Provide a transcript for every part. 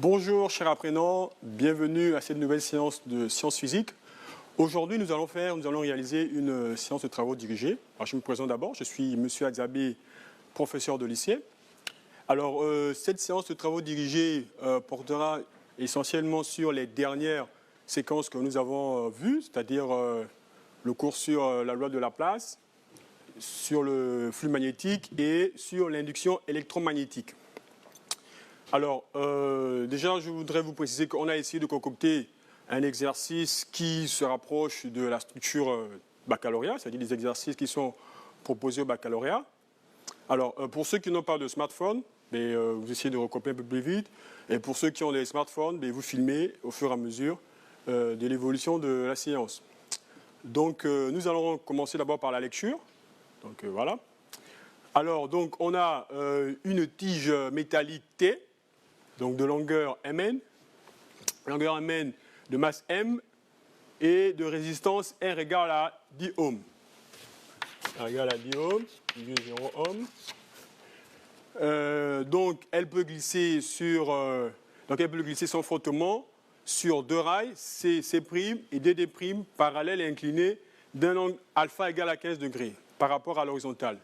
Bonjour chers apprenants, bienvenue à cette nouvelle séance de sciences physiques. Aujourd'hui nous allons réaliser une séance de travaux dirigés. Alors, je me présente d'abord, je suis M. Adzabé, professeur de lycée. Alors cette séance de travaux dirigés portera essentiellement sur les dernières séquences que nous avons vues, c'est-à-dire le cours sur la loi de Laplace, sur le flux magnétique et sur l'induction électromagnétique. Alors, déjà, je voudrais vous préciser qu'on a essayé de concocter un exercice qui se rapproche de la structure baccalauréat, c'est-à-dire des exercices qui sont proposés au baccalauréat. Alors, pour ceux qui n'ont pas de smartphone, vous essayez de recopier un peu plus vite. Et pour ceux qui ont des smartphones, vous filmez au fur et à mesure de l'évolution de la séance. Donc, nous allons commencer d'abord par la lecture. Donc, voilà. Alors, donc, on a une tige métallique T, donc de longueur Mn, de masse M et de résistance R égale à 10 ohms. R égale à 10 ohms, 0 ohms. Donc elle peut glisser sans frottement sur deux rails, C' et DD' parallèles et inclinés d'un angle alpha égal à 15 degrés par rapport à l'horizontale.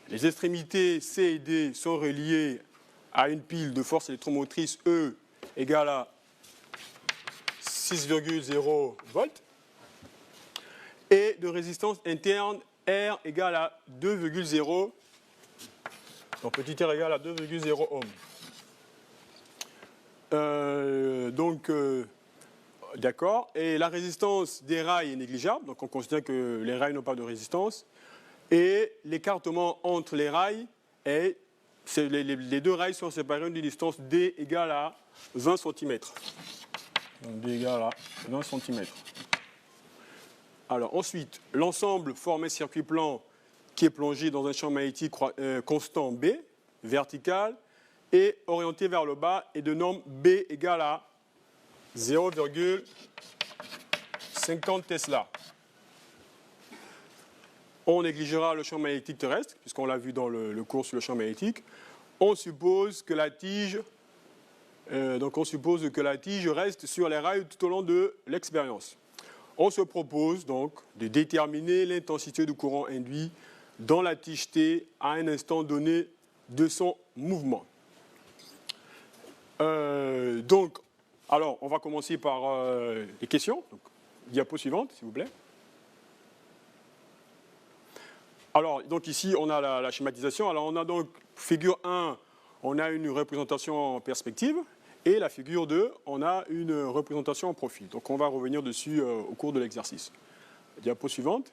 Les extrémités C et D sont reliées à une pile de force électromotrice E égale à 6,0 volts et de résistance interne R égale à 2,0, donc petit r égale à 2,0 ohms. D'accord, et la résistance des rails est négligeable, donc on considère que les rails n'ont pas de résistance, et l'écartement entre les rails est les deux rails sont séparés d'une distance D égale à 20 cm. Donc D égale à 20 cm. Alors ensuite, l'ensemble forme un circuit plan qui est plongé dans un champ magnétique constant B, vertical, et orienté vers le bas, et de norme B égale à 0,50 Tesla. On négligera le champ magnétique terrestre, puisqu'on l'a vu dans le cours sur le champ magnétique. On suppose que la tige, reste sur les rails tout au long de l'expérience. On se propose donc de déterminer l'intensité du courant induit dans la tige T à un instant donné de son mouvement. Alors, on va commencer par les questions. Donc, diapo suivante, s'il vous plaît. Alors, donc ici, on a la schématisation. Alors, on a donc figure 1, on a une représentation en perspective. Et la figure 2, on a une représentation en profil. Donc, on va revenir dessus au cours de l'exercice. Diapo suivante.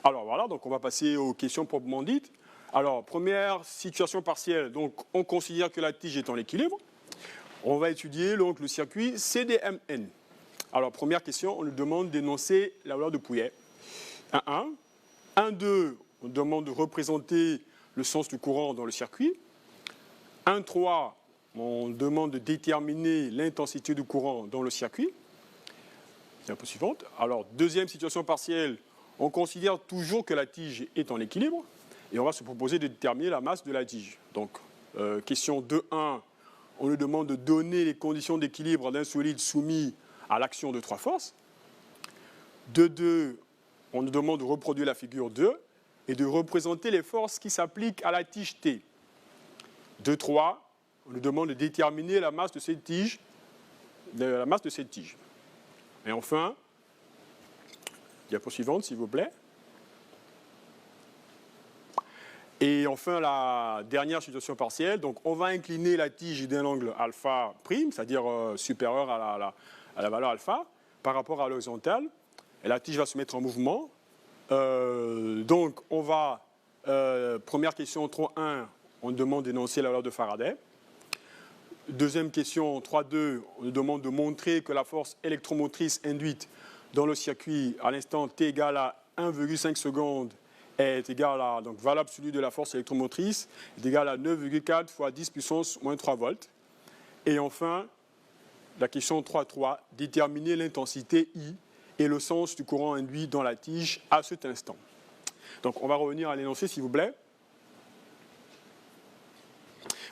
Alors, voilà, donc on va passer aux questions proprement dites. Alors, première situation partielle. Donc, on considère que la tige est en équilibre. On va étudier donc le circuit CDMN. Alors, première question, on nous demande d'énoncer la loi de Pouillet. 1.1. 1.2, on demande de représenter le sens du courant dans le circuit. 1.3, on demande de déterminer l'intensité du courant dans le circuit. Diapo suivante. Alors, deuxième situation partielle, on considère toujours que la tige est en équilibre et on va se proposer de déterminer la masse de la tige. Donc, question 2.1, on nous demande de donner les conditions d'équilibre d'un solide soumis à l'action de trois forces. 2.2, on nous demande de reproduire la figure 2 et de représenter les forces qui s'appliquent à la tige T. 2.3, on nous demande de déterminer la masse de cette tige. Et enfin, diapo suivante, s'il vous plaît. Et enfin, la dernière situation partielle. Donc, on va incliner la tige d'un angle alpha prime, c'est-à-dire supérieur à la valeur alpha, par rapport à l'horizontale. Et la tige va se mettre en mouvement. Donc, on va, première question 3.1, on demande d'énoncer la loi de Faraday. Deuxième question 3.2, on nous demande de montrer que la force électromotrice induite dans le circuit à l'instant t égale à 1,5 secondes est égale à, donc valeur absolue de la force électromotrice, est égale à 9,4 fois 10 puissance moins 3 volts. Et enfin, la question 3.3, déterminer l'intensité I et le sens du courant induit dans la tige à cet instant. Donc, on va revenir à l'énoncé, s'il vous plaît.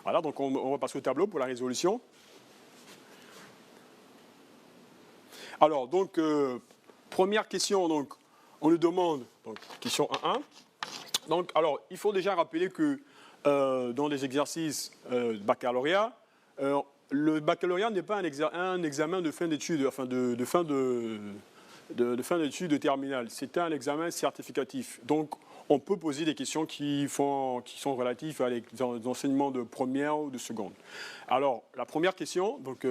Voilà, donc on va passer au tableau pour la résolution. Alors, donc, première question, donc, on nous demande, donc, question 1.1. Donc, alors, il faut déjà rappeler que dans les exercices baccalauréat, le baccalauréat n'est pas un examen de fin d'études, enfin de fin d'études de terminale. C'est un examen certificatif. Donc, on peut poser des questions qui sont relatives à les enseignements de première ou de seconde. Alors, la première question, donc,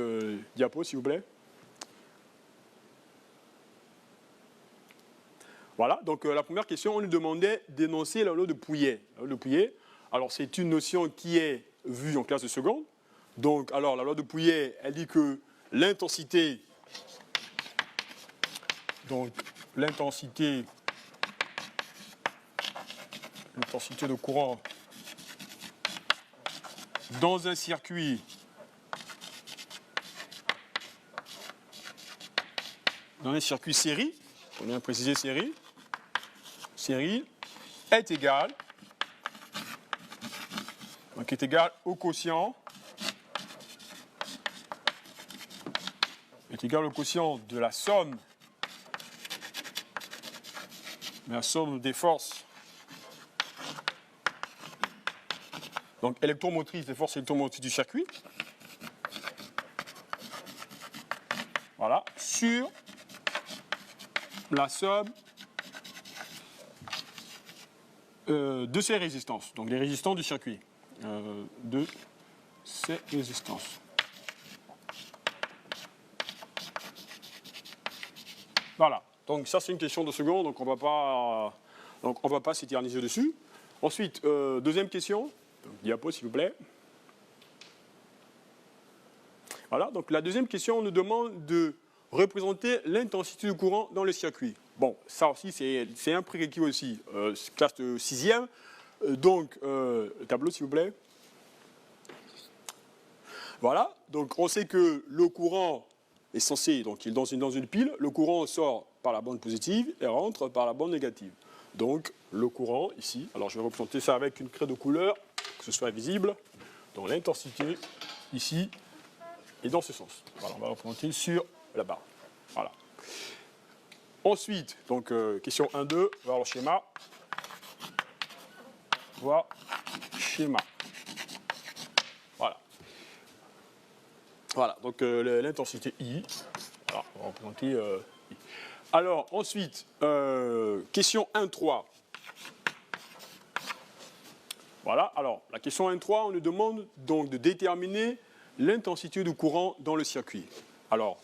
diapo, s'il vous plaît. Voilà, donc la première question, on nous demandait d'énoncer la loi de Pouillet. La loi de Pouillet, alors c'est une notion qui est vue en classe de seconde. Donc, alors, la loi de Pouillet, elle dit que l'intensité, donc l'intensité de courant dans un circuit série, on vient de préciser série est égale au quotient de la somme des forces donc électromotrices, des forces électromotrices du circuit, voilà, sur la somme de ces résistances, donc les résistances du circuit, de ces résistances. Voilà, donc ça c'est une question de seconde, donc on ne va pas s'éterniser dessus. Ensuite, deuxième question, donc, diapo s'il vous plaît. Voilà, donc la deuxième question, on nous demande de représenter l'intensité du courant dans le circuit. Bon, ça aussi, c'est un prérequis aussi, classe de 6e. Donc, tableau, s'il vous plaît. Voilà, donc on sait que le courant est censé, donc il est dans une pile, le courant sort par la bande positive et rentre par la bande négative. Donc, le courant, ici, alors je vais représenter ça avec une craie de couleur, que ce soit visible. Donc, l'intensité, ici, est dans ce sens. Voilà, on va représenter sur la barre. Voilà. Ensuite, donc, question 1-2, voir le schéma. Voilà. Voilà, donc l'intensité I. Voilà, on va représenter I. Alors, ensuite, question 1-3. Voilà, alors, la question 1-3, on nous demande donc de déterminer l'intensité du courant dans le circuit. Alors,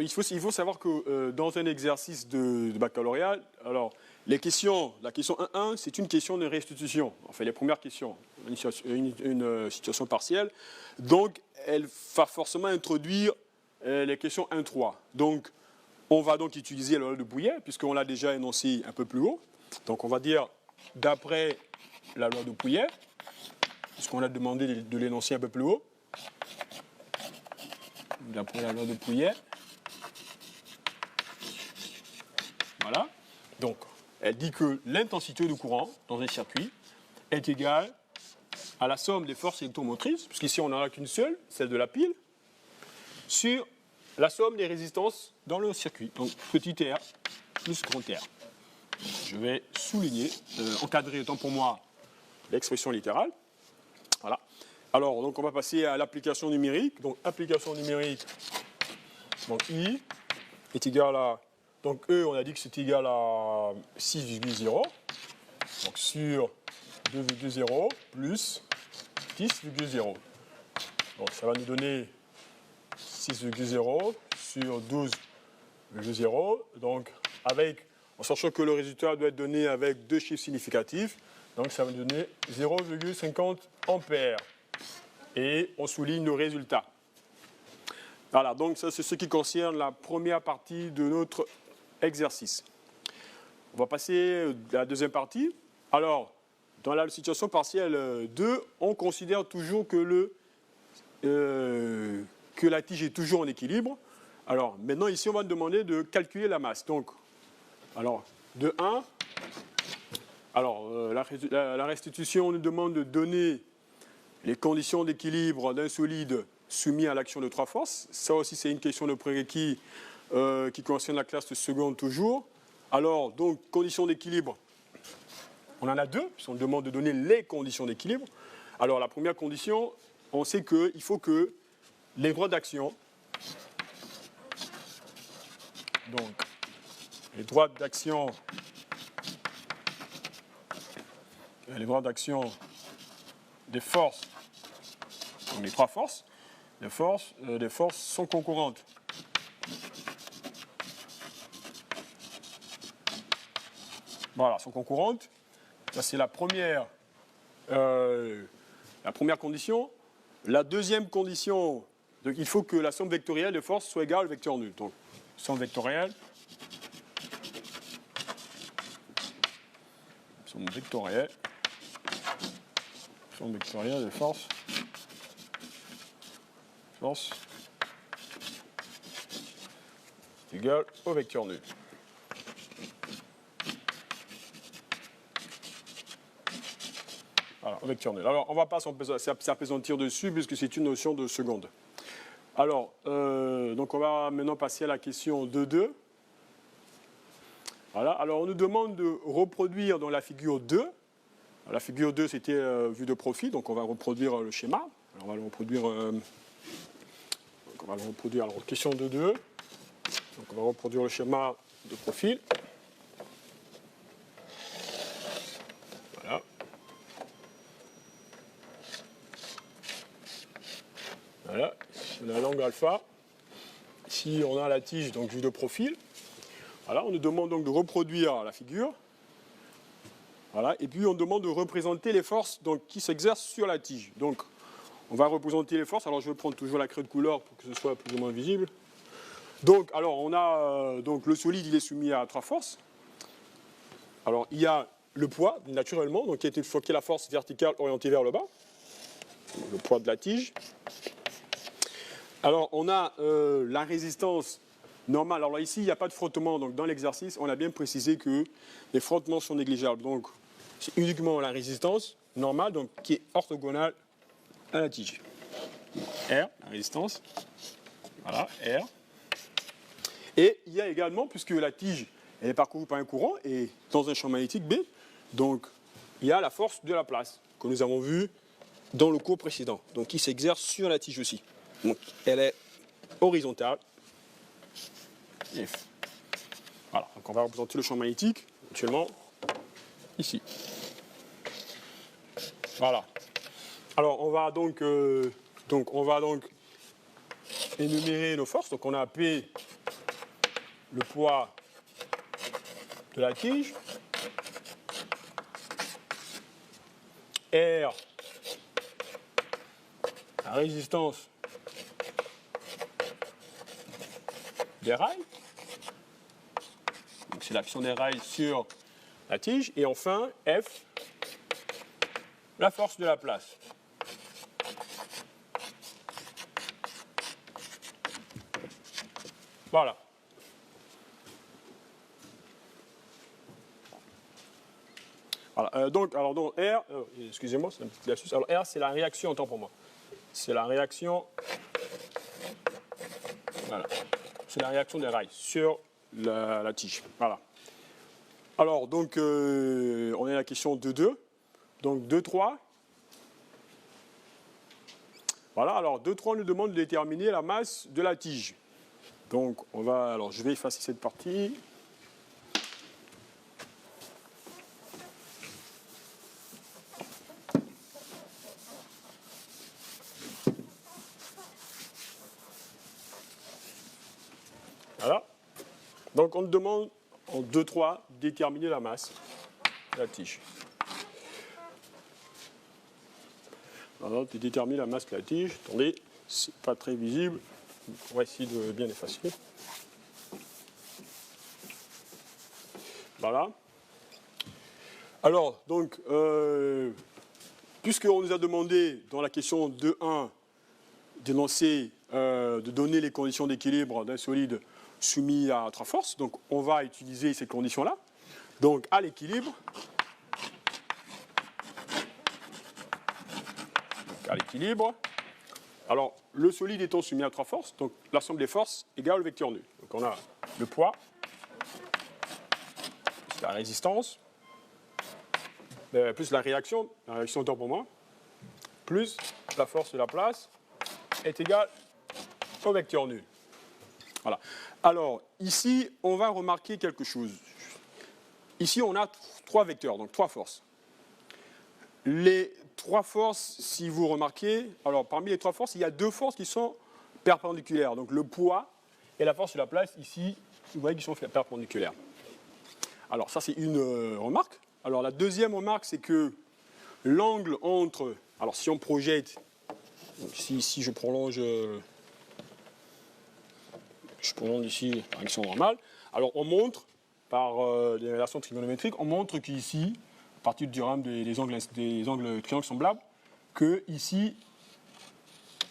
il faut savoir que dans un exercice de baccalauréat, alors, la question 1.1, c'est une question de restitution. Enfin, les premières questions, une situation partielle. Donc, elle va forcément introduire les questions 1.3. Donc, on va donc utiliser la loi de Pouillet, puisqu'on l'a déjà énoncé un peu plus haut. Donc, on va dire, d'après la loi de Pouillet, puisqu'on a demandé de l'énoncer un peu plus haut. D'après la loi de Pouillet. Voilà. Donc, elle dit que l'intensité du courant dans un circuit est égale à la somme des forces électromotrices, puisqu'ici on n'en a qu'une seule, celle de la pile, sur la somme des résistances dans le circuit. Donc, petit r plus grand R. Je vais souligner, encadrer autant pour moi l'expression littérale. Voilà. Alors, donc on va passer à l'application numérique. Donc, application numérique, donc I est égal à, donc E, on a dit que c'est égal à 6,0. Donc, sur 2,0 plus 10,0. Donc, ça va nous donner 6,0 sur 12,0. Donc, en sachant que le résultat doit être donné avec deux chiffres significatifs, donc ça va nous donner 0,50 ampères. Et on souligne le résultat. Voilà, donc ça c'est ce qui concerne la première partie de notre exercice. On va passer à la deuxième partie. Alors, dans la situation partielle 2, on considère toujours que la tige est toujours en équilibre. Alors, maintenant ici on va nous demander de calculer la masse. Donc, alors, de 1, alors la restitution nous demande de donner les conditions d'équilibre d'un solide soumis à l'action de trois forces. Ça aussi, c'est une question de prérequis qui concerne la classe de seconde toujours. Alors, donc, conditions d'équilibre, on en a deux, puisqu'on demande de donner les conditions d'équilibre. Alors, la première condition, on sait qu'il faut que les droits d'action, donc, les droits d'action des forces, donc les trois forces, des forces sont concurrentes. Voilà, sont concurrentes. Ça, c'est la première condition. La deuxième condition, donc, il faut que la somme vectorielle de forces soit égale au vecteur nul. Donc, somme vectorielle de force égale au vecteur nul. Voilà, au vecteur nul. Alors, on ne va pas s'appesantir dessus puisque c'est une notion de seconde. Alors, donc on va maintenant passer à la question 2.2. Voilà, alors on nous demande de reproduire dans la figure 2. Alors, la figure 2, c'était vue de profil, donc on va reproduire le schéma. Alors, on va le reproduire. Alors, question 2.2. Donc, on va reproduire le schéma de profil. Voilà. Voilà, ici on a l'angle alpha. Ici on a la tige, donc vue de profil. Voilà, on nous demande donc de reproduire la figure. Voilà, et puis on demande de représenter les forces donc, qui s'exercent sur la tige. Donc on va représenter les forces. Alors je vais prendre toujours la craie de couleur pour que ce soit plus ou moins visible. Donc, alors on a donc le solide, il est soumis à trois forces. Alors il y a le poids, naturellement, donc qui est la force verticale orientée vers le bas. Le poids de la tige. Alors on a la résistance normale. Alors là, ici, il n'y a pas de frottement. Donc dans l'exercice, on a bien précisé que les frottements sont négligeables. Donc c'est uniquement la résistance normale, donc qui est orthogonale à la tige. R, la résistance. Voilà, R. Et il y a également, puisque la tige elle est parcourue par un courant et dans un champ magnétique B, donc il y a la force de la place que nous avons vue dans le cours précédent, donc qui s'exerce sur la tige aussi. Donc elle est horizontale. Voilà, donc on va représenter le champ magnétique actuellement ici. Voilà. Alors on va donc énumérer nos forces. Donc on a P, le poids de la tige, R, la résistance des rails. C'est l'action des rails sur la tige. Et enfin, F, la force de la place. Voilà. Voilà. Donc R, excusez-moi, c'est un petit lapsus. Alors R, c'est la réaction, autant pour moi. C'est la réaction. Voilà. C'est la réaction des rails sur la tige. Voilà. Alors, donc, on est à la question 2.2. Donc, 2.3. Voilà, alors 2.3 nous demande de déterminer la masse de la tige. Donc, alors, je vais effacer cette partie. Voilà. Donc, on nous demande en 2.3 déterminer la masse de la tige. Alors, tu détermines la masse de la tige. Attendez, c'est pas très visible. On va essayer de bien effacer. Voilà. Alors, donc, puisqu'on nous a demandé dans la question 2.1 d'énoncer, de donner les conditions d'équilibre d'un solide soumis à trois forces, donc on va utiliser ces conditions-là. Donc, à l'équilibre, Alors, le solide étant soumis à 3 forces, donc l'ensemble des forces égale le vecteur nul. Donc on a le poids, plus la résistance, plus la réaction autant pour moi, plus la force de la place est égale au vecteur nul. Voilà. Alors, ici, on va remarquer quelque chose. Ici, on a 3 vecteurs, donc 3 forces. Les 3 forces, si vous remarquez, alors parmi les 3 forces, il y a 2 forces qui sont perpendiculaires. Donc le poids et la force sur la place, ici, vous voyez qu'ils sont perpendiculaires. Alors ça, c'est une remarque. Alors la deuxième remarque, c'est que l'angle entre... Alors si on projette, donc si je prolonge ici la direction normale, alors on montre, par des relations trigonométriques, on montre qu'ici, à partir du théorème des angles triangles semblables, que ici,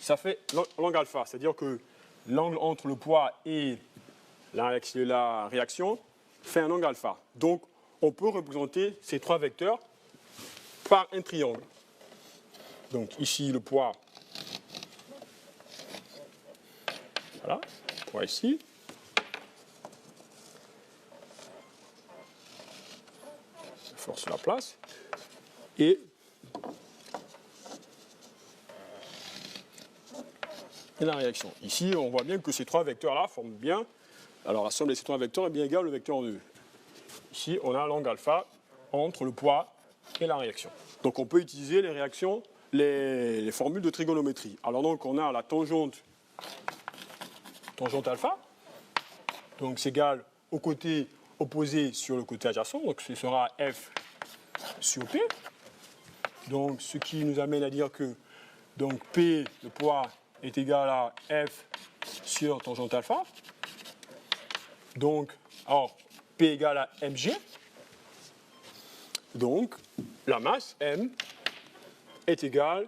ça fait l'angle alpha, c'est-à-dire que l'angle entre le poids et la réaction fait un angle alpha. Donc, on peut représenter ces 3 vecteurs par un triangle. Donc, ici, le poids, voilà, le poids ici. La force sur la place. Et la réaction. Ici, on voit bien que ces 3 vecteurs-là forment bien. Alors, la somme de ces 3 vecteurs est bien égale au vecteur nul. Ici, on a l'angle alpha entre le poids et la réaction. Donc, on peut utiliser les réactions, les formules de trigonométrie. Alors, donc, on a la tangente alpha. Donc, c'est égal au côté opposé sur le côté adjacent. Donc, ce sera F sur P. Donc, ce qui nous amène à dire que donc, P, le poids, est égal à F sur tangente alpha. Donc, alors, P égale à mg. Donc, la masse M est égale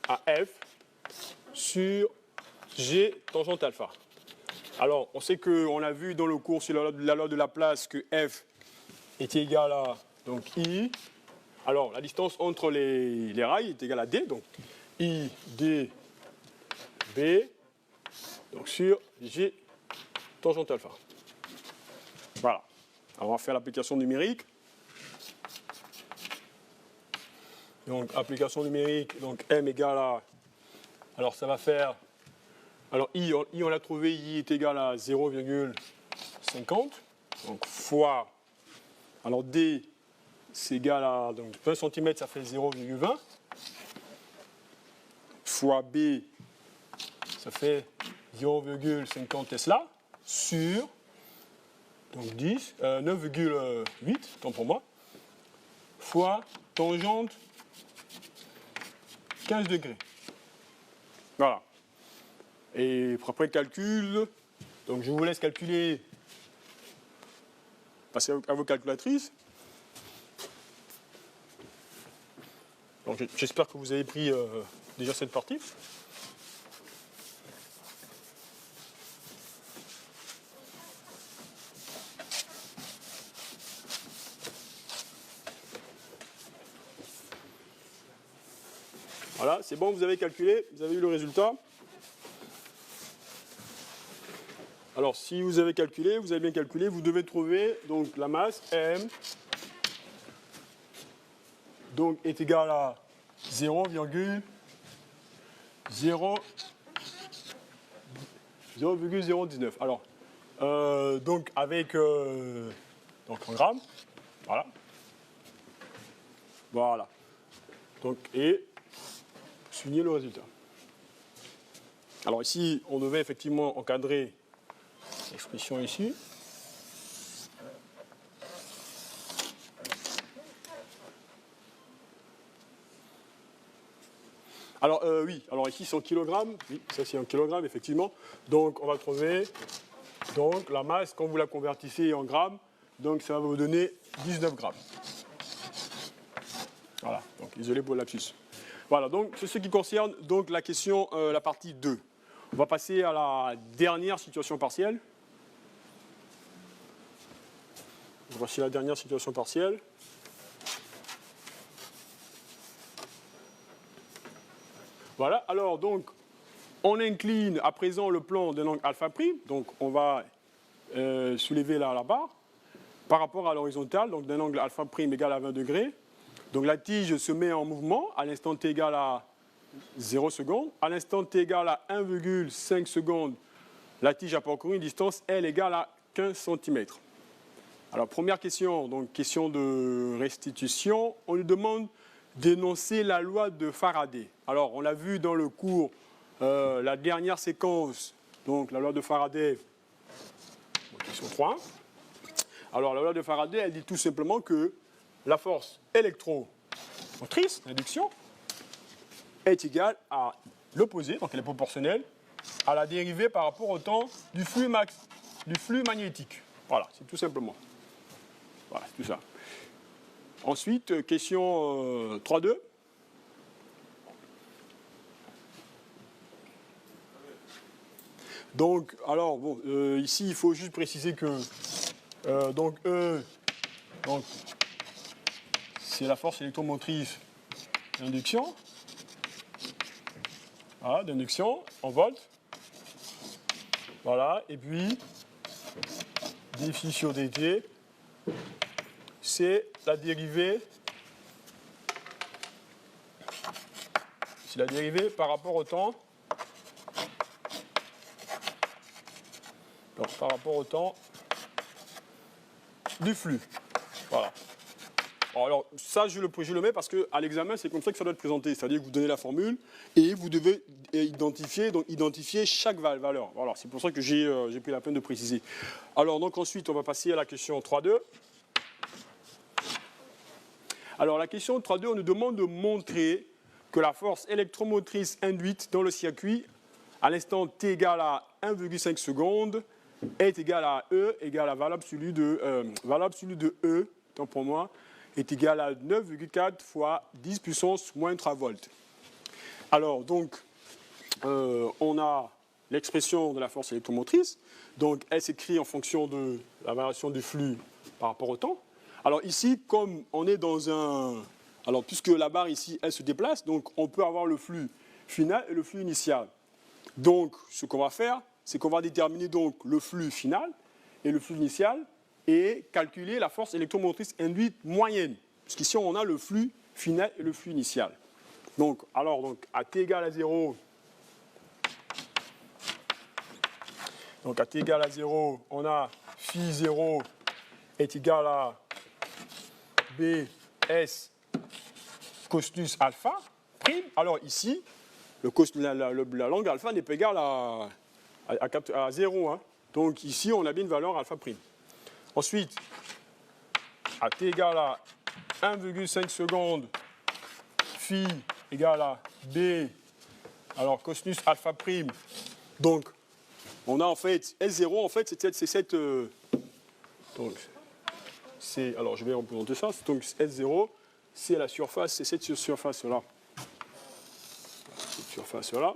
à F sur G tangente alpha. Alors, on sait qu'on a vu dans le cours sur la loi de Laplace que F est égal à donc, I. Alors, la distance entre les rails est égale à D. Donc, I, D, B, donc sur G tangente alpha. Voilà. Alors, on va faire l'application numérique. Donc, application numérique, donc M égale à... Alors, ça va faire... Alors, I on l'a trouvé, I est égal à 0,50. Donc, fois... Alors, D, c'est égal à... Donc, 20 cm, ça fait 0,20. Fois B, ça fait 0,50 Tesla sur... Donc 10, 9,8, tant pour moi, fois tangente 15 degrés. Voilà. Et après le calcul, donc je vous laisse calculer, passez à vos calculatrices. Donc j'espère que vous avez pris déjà cette partie. Voilà, c'est bon, vous avez calculé, vous avez eu le résultat. Alors, si vous avez calculé, vous avez bien calculé, vous devez trouver donc la masse M donc, est égale à 0,019. Alors, donc avec donc en grammes, voilà. Voilà. Donc, et souligner le résultat. Alors ici, on devait effectivement encadrer l'expression ici. Alors oui, alors ici c'est en kilogrammes, oui, ça c'est en kilogrammes effectivement. Donc on va trouver donc, la masse, quand vous la convertissez en grammes, donc ça va vous donner 19 grammes. Voilà, donc désolé pour le lapsus. Voilà, donc c'est ce qui concerne donc la question, la partie 2. On va passer à la dernière situation partielle. Voici la dernière situation partielle. Voilà, alors donc, On incline à présent le plan d'un angle alpha prime, donc on va soulever la barre par rapport à l'horizontale, donc d'un angle alpha prime égal à 20 degrés. Donc la tige se met en mouvement à l'instant t égal à 0 secondes. À l'instant t égal à 1,5 secondes, la tige a parcouru une distance L égale à 15 cm. Alors première question, donc question de restitution, on nous demande d'énoncer la loi de Faraday. Alors on l'a vu dans le cours, la dernière séquence, donc la loi de Faraday, question 3. Alors la loi de Faraday, elle dit tout simplement que la force électromotrice d'induction est égale à l'opposé, donc elle est proportionnelle, à la dérivée par rapport au temps du flux magnétique. Voilà, c'est tout simplement. Voilà, c'est tout ça. Ensuite, question 3.2. Donc, alors, bon, ici, il faut juste préciser que donc c'est la force électromotrice d'induction. Voilà, d'induction en volts. Voilà, et puis dφ sur dt, c'est la dérivée. C'est la dérivée par rapport au temps. Donc, par rapport au temps du flux. Voilà. Alors ça, je le mets parce qu'à l'examen, c'est comme ça que ça doit être présenté. C'est-à-dire que vous donnez la formule et vous devez identifier chaque valeur. Voilà, c'est pour ça que j'ai pris la peine de préciser. Alors donc ensuite, on va passer à la question 3.2. Alors la question 3.2, on nous demande de montrer que la force électromotrice induite dans le circuit à l'instant t égale à 1,5 secondes est égale à E égale à valable absolue de E, tant pour moi, est égal à 9,4 fois 10 puissance moins 3 volts. Alors, donc, on a l'expression de la force électromotrice. Donc, elle s'écrit en fonction de la variation du flux par rapport au temps. Alors ici, comme on est dans un... Alors, puisque la barre ici, elle se déplace, donc on peut avoir le flux final et le flux initial. Donc, ce qu'on va faire, c'est qu'on va déterminer donc le flux final et le flux initial et calculer la force électromotrice induite moyenne. Puisqu'ici, on a le flux final et le flux initial. Donc, à t égale à 0, donc à t égale à 0, on a phi 0 est égal à bs cosinus alpha prime. Alors ici, la longue alpha n'est pas égale à 0. Hein. Donc ici, on a bien une valeur alpha prime. Ensuite, à t égale à 1,5 secondes, phi égale à b, alors cosinus alpha prime. Donc, on a en fait S0, en fait, c'est cette... donc, c'est... Alors, je vais représenter ça. Donc, S0, c'est la surface, c'est cette surface-là. Cette surface-là.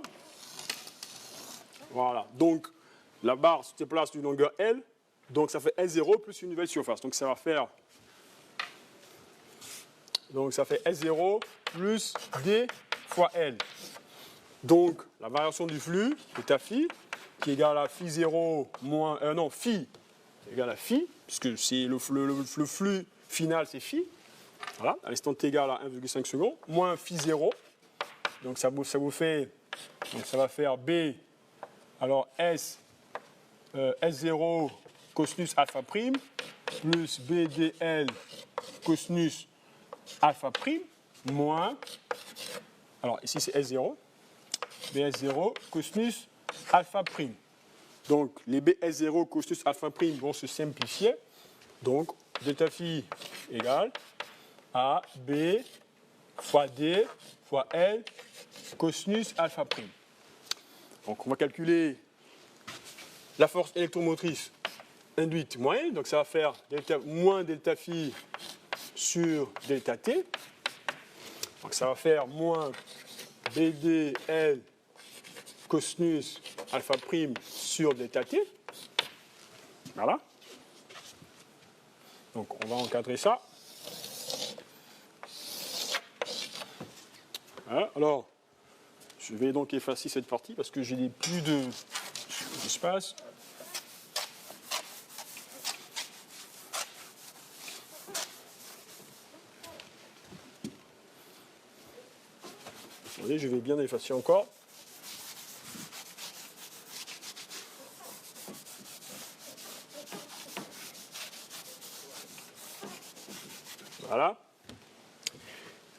Voilà. Donc, la barre se déplace d'une longueur L. Donc, ça fait S0 plus une nouvelle surface. Donc, ça va faire... Donc, ça fait S0 plus D fois L. Donc, la variation du flux, état phi, qui est égal à phi 0 moins... phi égale à phi, puisque c'est le flux final, c'est phi. Voilà, à l'instant t égale à 1,5 secondes, moins phi 0. Donc, ça vous fait... Donc, ça va faire B, alors S0 cosinus alpha prime, plus BDL cosinus alpha prime, moins... Alors, ici, c'est S0. BS0 cosinus alpha prime. Donc, les BS0 cosinus alpha prime vont se simplifier. Donc, delta phi égale à B fois D fois L cosinus alpha prime. Donc, on va calculer la force électromotrice induite moyenne. Donc, ça va faire moins delta phi sur delta T. Donc, ça va faire moins BDL cosinus alpha prime sur delta t. Voilà. Donc on va encadrer ça. Voilà. Alors, je vais donc effacer cette partie parce que j'ai plus d'espace. Attendez, je vais bien effacer encore. Voilà.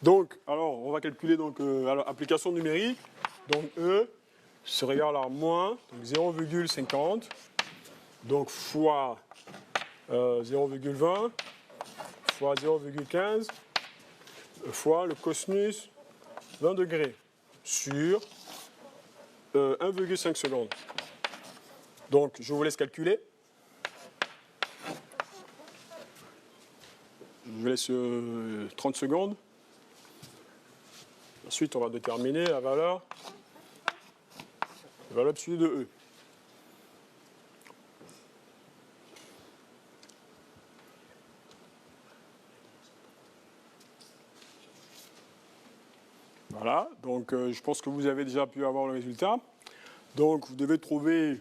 Donc, alors, on va calculer donc, alors, application numérique. Donc, E serait égal à moins 0,50, donc fois 0,20 fois 0,15 fois le cosinus 20 degrés sur 1,5 secondes. Donc, je vous laisse calculer. Je vous laisse 30 secondes. Ensuite, on va déterminer la valeur absolue de E. Voilà, donc je pense que vous avez déjà pu avoir le résultat. Donc, vous devez trouver,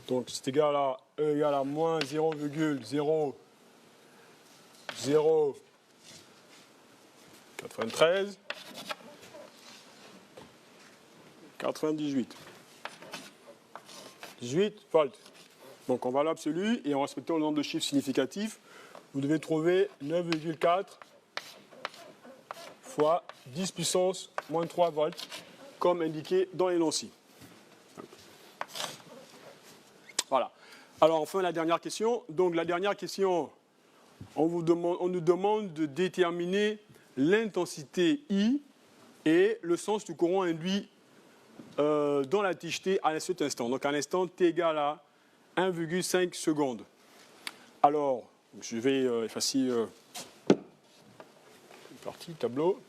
donc c'est égal à E égale à moins 0,0093 98. 18 volts. Donc en valeur absolue et en respectant le nombre de chiffres significatifs, vous devez trouver 9,4 fois 10 puissance moins 3 volts, comme indiqué dans l'énoncé. Voilà. Alors enfin la dernière question. Donc la dernière question, on nous demande de déterminer l'intensité I et le sens du courant induit dans la tige T à cet instant. Donc à l'instant T égale à 1,5 secondes. Alors, je vais effacer une partie, tableau.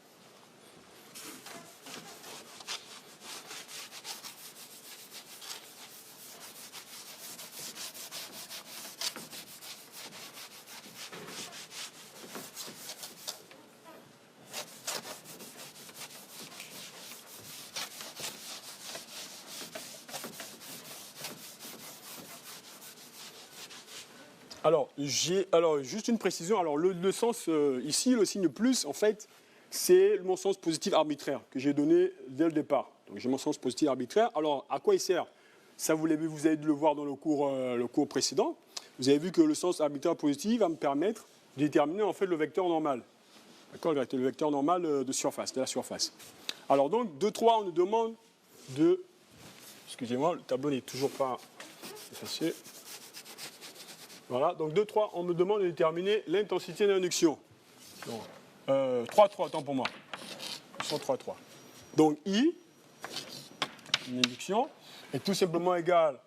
Alors, juste une précision. Alors, le sens ici, le signe plus, en fait, c'est mon sens positif arbitraire que j'ai donné dès le départ. Donc, j'ai mon sens positif arbitraire. Alors, à quoi il sert? Ça, vous avez dû le voir dans le cours précédent. Vous avez vu que le sens arbitraire positif va me permettre de déterminer en fait le vecteur normal. D'accord? Le vecteur normal de la surface. Alors, donc, 2,3, on nous demande de... Excusez-moi, le tableau n'est toujours pas effacé. Voilà, donc 2,3, on me demande de déterminer l'intensité d'induction. 3,3, autant pour moi. 3,3. Donc I, une induction, est tout simplement égale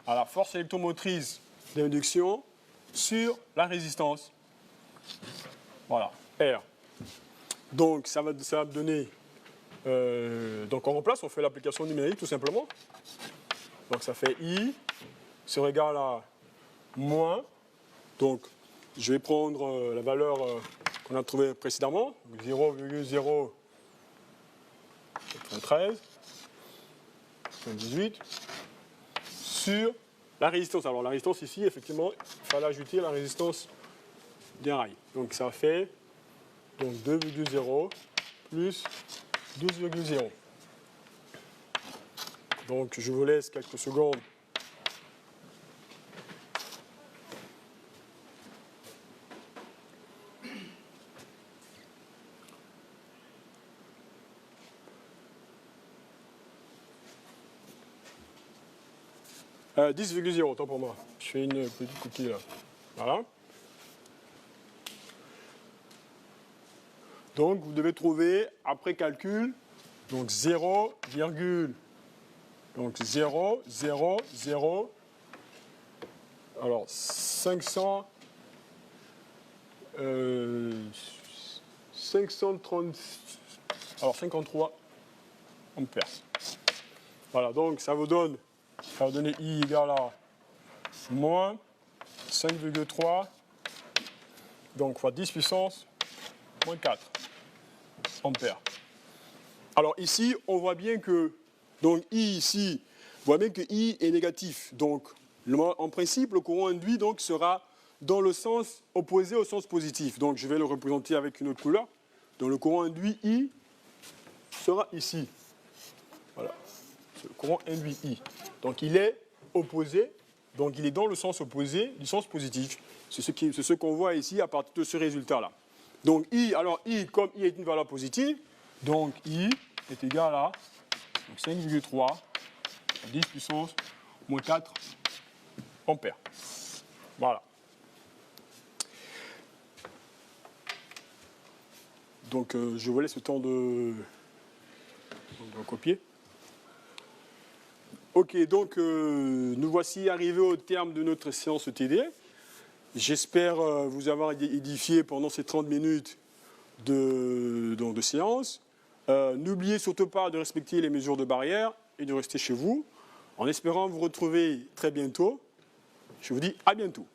à la force électromotrice d'induction sur la résistance. Voilà, R. Donc ça va me donner... donc on remplace, on fait l'application numérique tout simplement. Donc ça fait I sera égal à moins, donc je vais prendre la valeur qu'on a trouvée précédemment, 0,093 18 sur la résistance. Alors la résistance ici, effectivement, il fallait ajouter la résistance d'un rail. Donc ça fait 2,0 plus 12,0. Donc je vous laisse quelques secondes. « 10,0, autant pour moi. Je fais une petite coquille là. Voilà. Donc, vous devez trouver, après calcul, donc 0, donc 0, 0, 0, alors 500, 530, alors 53 ampères. Voilà, donc ça va donner I égale à moins 5,3, donc fois 10 puissance, moins 4 ampères. Alors ici, on voit bien que, donc I ici, on voit bien que I est négatif. Donc, en principe, le courant induit donc, sera dans le sens opposé au sens positif. Donc, je vais le représenter avec une autre couleur. Donc, le courant induit I sera ici. Voilà. C'est le courant induit I. Donc, il est opposé. Donc, il est dans le sens opposé du sens positif. C'est ce qu'on voit ici à partir de ce résultat-là. Donc, I, alors I, comme I est une valeur positive, donc I est égal à 5,3 à 10 puissance moins 4 ampères. Voilà. Donc, je vous laisse le temps de copier. Ok, donc nous voici arrivés au terme de notre séance TD. J'espère vous avoir édifié pendant ces 30 minutes de séance. N'oubliez surtout pas de respecter les mesures de barrière et de rester chez vous. En espérant vous retrouver très bientôt, je vous dis à bientôt.